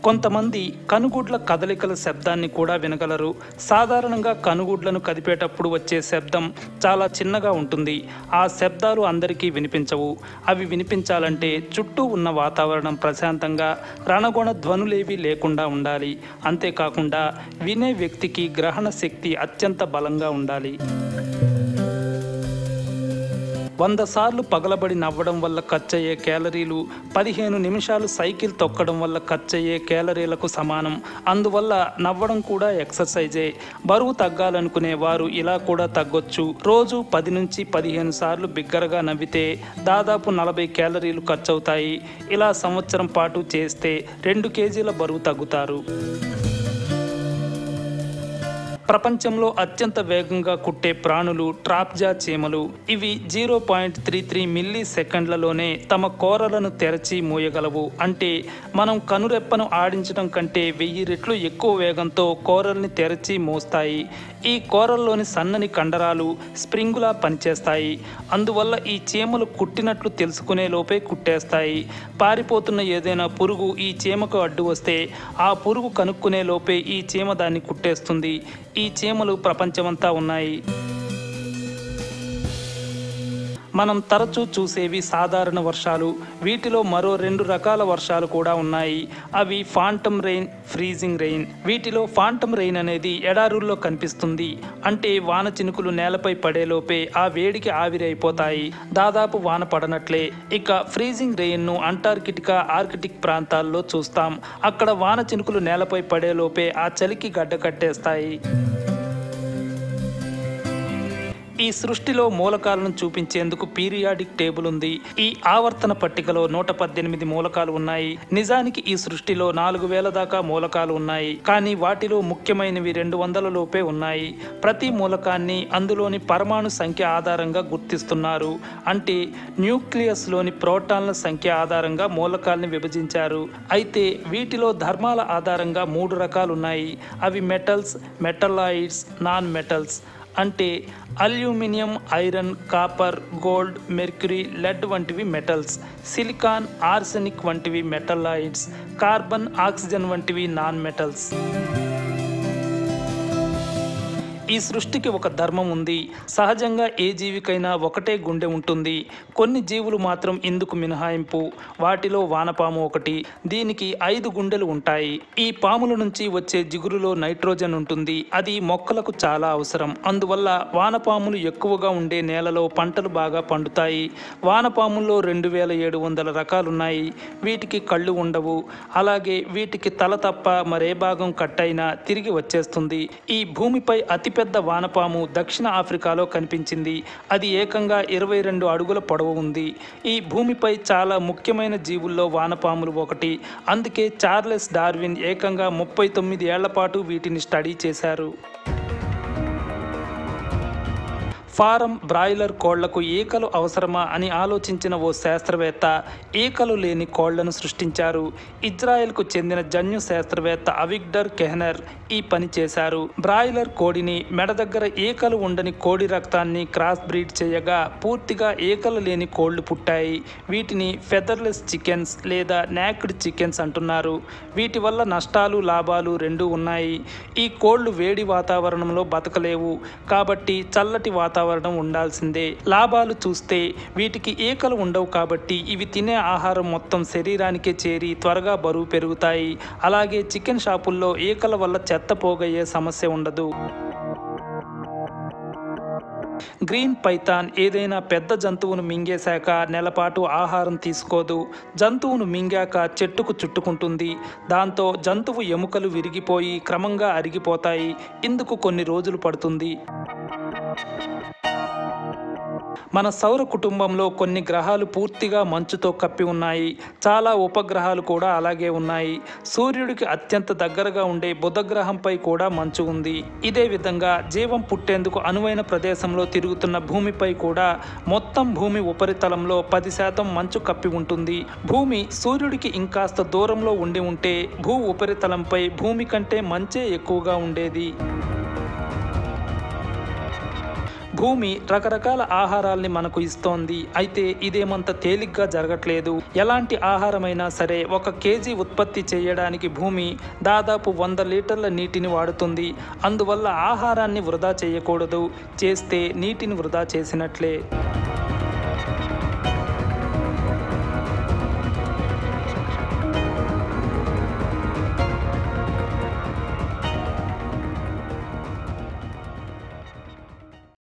కొంతమంది కనుగుడ్ల కదలికల శబ్దాన్ని కూడా వినగలరు. సాధారణంగా కనుగుడ్లను కదిపేటప్పుడు వచ్చే శబ్దం చాలా చిన్నగా ఉంటుంది. ఆ శబ్దాలు అందరికీ వినిపించవు. అవి వినిపించాలంటే చుట్టూ ఉన్న వాతావరణం ప్రశాంతంగా రణగొణ ధ్వనులేవి లేకుండా ఉండాలి. అంతేకాకుండా వినే వ్యక్తికి గ్రహణ శక్తి అత్యంత బలంగా ఉండాలి. 100 సార్లు పగలబడి నవ్వడం వల్ల ఖర్చయ్యే క్యాలరీలు 15 నిమిషాలు సైకిల్ తొక్కడం వల్ల ఖర్చయ్యే క్యాలరీలకు సమానం. అందువల్ల నవ్వడం కూడా ఎక్సర్సైజే. బరువు తగ్గాలనుకునే వారు ఇలా కూడా తగ్గొచ్చు. రోజు 10 నుంచి 15 సార్లు బిగ్గరగా నవ్వితే దాదాపు 40 క్యాలరీలు ఖర్చవుతాయి. ఇలా సంవత్సరం పాటు చేస్తే 2 కేజీల బరువు తగ్గుతారు. ప్రపంచంలో అత్యంత వేగంగా కుట్టే ప్రాణులు ట్రాప్జా చీమలు. ఇవి 0.33 మిల్లీ సెకండ్లలోనే తమ కోరలను తెరచి మూయగలవు. అంటే మనం కనురెప్పను ఆడించడం కంటే 1000 రెట్లు ఎక్కువ వేగంతో కోరల్ని తెరచి మూస్తాయి. ఈ కోరల్లోని సన్నని కండరాలు స్ప్రింగులా పనిచేస్తాయి. అందువల్ల ఈ చీమలు కుట్టినట్లు తెలుసుకునే లోపే కుట్టేస్తాయి. పారిపోతున్న ఏదైనా పురుగు ఈ చీమకు అడ్డు వస్తే ఆ పురుగు కనుక్కునే లోపే ఈ చీమ దాన్ని కుట్టేస్తుంది. ఈ చీమలు ప్రపంచమంతా ఉన్నాయి. మనం తరచూ చూసేవి సాధారణ వర్షాలు. వీటిలో మరో 2 రకాల వర్షాలు కూడా ఉన్నాయి. అవి ఫాంటమ్ రెయిన్, ఫ్రీజింగ్ రెయిన్. వీటిలో ఫాంటమ్ రెయిన్ అనేది ఎడారుల్లో కనిపిస్తుంది. అంటే వాన చినుకులు నేలపై పడేలోపే ఆ వేడికి ఆవిరి అయిపోతాయి. దాదాపు వాన పడనట్లే. ఇక ఫ్రీజింగ్ రెయిన్ను అంటార్కిటికా, ఆర్కిటిక్ ప్రాంతాల్లో చూస్తాం. అక్కడ వాన చినుకులు నేలపై పడేలోపే ఆ చలికి గడ్డ కట్టేస్తాయి. ఈ సృష్టిలో మూలకాలను చూపించేందుకు పీరియాడిక్ టేబుల్ ఉంది. ఈ ఆవర్తన పట్టికలో 118 మూలకాలు ఉన్నాయి. నిజానికి ఈ సృష్టిలో 4000 దాకా మూలకాలు ఉన్నాయి. కానీ వాటిలో ముఖ్యమైనవి 200 లోపే ఉన్నాయి. ప్రతి మూలకాన్ని అందులోని పరమాణు సంఖ్య ఆధారంగా గుర్తిస్తున్నారు. అంటే న్యూక్లియస్లోని ప్రోటాన్ల సంఖ్య ఆధారంగా మూలకాల్ని విభజించారు. అయితే వీటిలో ధర్మాల ఆధారంగా 3 రకాలున్నాయి. అవి మెటల్స్, మెటలాయిడ్స్, నాన్ మెటల్స్. అంటే aluminium, iron, copper, gold, mercury, lead వంటివి మెటల్స్. సిలికాన్, ఆర్సెనిక్ వంటివి మెటలాయిడ్స్. కార్బన్, ఆక్సిజన్ వంటివి నాన్ మెటల్స్. ఈ సృష్టికి ఒక ధర్మం ఉంది. సహజంగా ఏ జీవికైనా ఒకటే గుండె ఉంటుంది. కొన్ని జీవులు మాత్రం ఇందుకు మినహాయింపు. వాటిలో వానపాము ఒకటి. దీనికి 5 గుండెలు ఉంటాయి. ఈ పాముల నుంచి వచ్చే జిగురులో నైట్రోజన్ ఉంటుంది. అది మొక్కలకు చాలా అవసరం. అందువల్ల వానపాములు ఎక్కువగా ఉండే నేలలో పంటలు బాగా పండుతాయి. వానపాముల్లో 2700 రకాలున్నాయి. వీటికి కళ్ళు ఉండవు. అలాగే వీటికి తల తప్ప మరే భాగం కట్టయినా తిరిగి వచ్చేస్తుంది. ఈ భూమిపై అతి పెద్ద వానపాము దక్షిణ ఆఫ్రికాలో కనిపించింది. అది ఏకంగా 22 అడుగుల పొడవు ఉంది. ఈ భూమిపై చాలా ముఖ్యమైన జీవుల్లో వానపాములు ఒకటి. అందుకే చార్లెస్ డార్విన్ ఏకంగా 39 ఏళ్ల పాటు వీటిని స్టడీ చేశారు. ఫారం బ్రాయిలర్ కోళ్లకు ఈకలు అవసరమా అని ఆలోచించిన ఓ శాస్త్రవేత్త ఈకలు లేని కోళ్లను సృష్టించారు. ఇజ్రాయెల్కు చెందిన జన్యు శాస్త్రవేత్త అవిగ్డర్ కెహ్నర్ ఈ పని చేశారు. బ్రాయిలర్ కోడిని మెడ దగ్గర ఈకలు ఉండని కోడి రక్తాన్ని క్రాస్ బ్రీడ్ చేయగా పూర్తిగా ఈకలు లేని కోళ్లు పుట్టాయి. వీటిని ఫెదర్లెస్ చికెన్స్ లేదా నాక్డ్ చికెన్స్ అంటున్నారు. వీటి వల్ల నష్టాలు, లాభాలు రెండూ ఉన్నాయి. ఈ కోళ్లు వేడి వాతావరణంలో బతకలేవు. కాబట్టి చల్లటి వాతావరణం ఉండాల్సిందే. లాభాలు చూస్తే వీటికి ఈకలు ఉండవు కాబట్టి ఇవి తినే ఆహారం మొత్తం శరీరానికే చేరి త్వరగా బరువు పెరుగుతాయి. అలాగే చికెన్ షాపుల్లో ఈకల వల్ల చెత్త పోగయ్యే సమస్య ఉండదు. గ్రీన్ పైథాన్ ఏదైనా పెద్ద జంతువును మింగేశాక నెలపాటు ఆహారం తీసుకోదు. జంతువును మింగాక చెట్టుకు చుట్టుకుంటుంది. దాంతో జంతువు ఎముకలు విరిగిపోయి క్రమంగా అరిగిపోతాయి. ఇందుకు కొన్ని రోజులు పడుతుంది. మన సౌర కుటుంబంలో కొన్ని గ్రహాలు పూర్తిగా మంచుతో కప్పి ఉన్నాయి. చాలా ఉపగ్రహాలు కూడా అలాగే ఉన్నాయి. సూర్యుడికి అత్యంత దగ్గరగా ఉండే బుధ గ్రహంపై కూడా మంచు ఉంది. ఇదే విధంగా జీవం పుట్టేందుకు అనువైన ప్రదేశంలో తిరుగుతున్న భూమిపై కూడా మొత్తం భూమి ఉపరితలంలో 10% మంచు కప్పి ఉంటుంది. భూమి సూర్యుడికి ఇంకాస్త దూరంలో ఉంటే భూ ఉపరితలంపై భూమి కంటే మంచే ఎక్కువగా ఉండేది. భూమి రకరకాల ఆహారాల్ని మనకు ఇస్తోంది. అయితే ఇదేమంత తేలిగ్గా జరగట్లేదు. ఎలాంటి ఆహారమైనా సరే 1 కేజీ ఉత్పత్తి చేయడానికి భూమి దాదాపు 100 లీటర్ల నీటిని వాడుతుంది. అందువల్ల ఆహారాన్ని వృధా చేయకూడదు. చేస్తే నీటిని వృధా చేసినట్లే.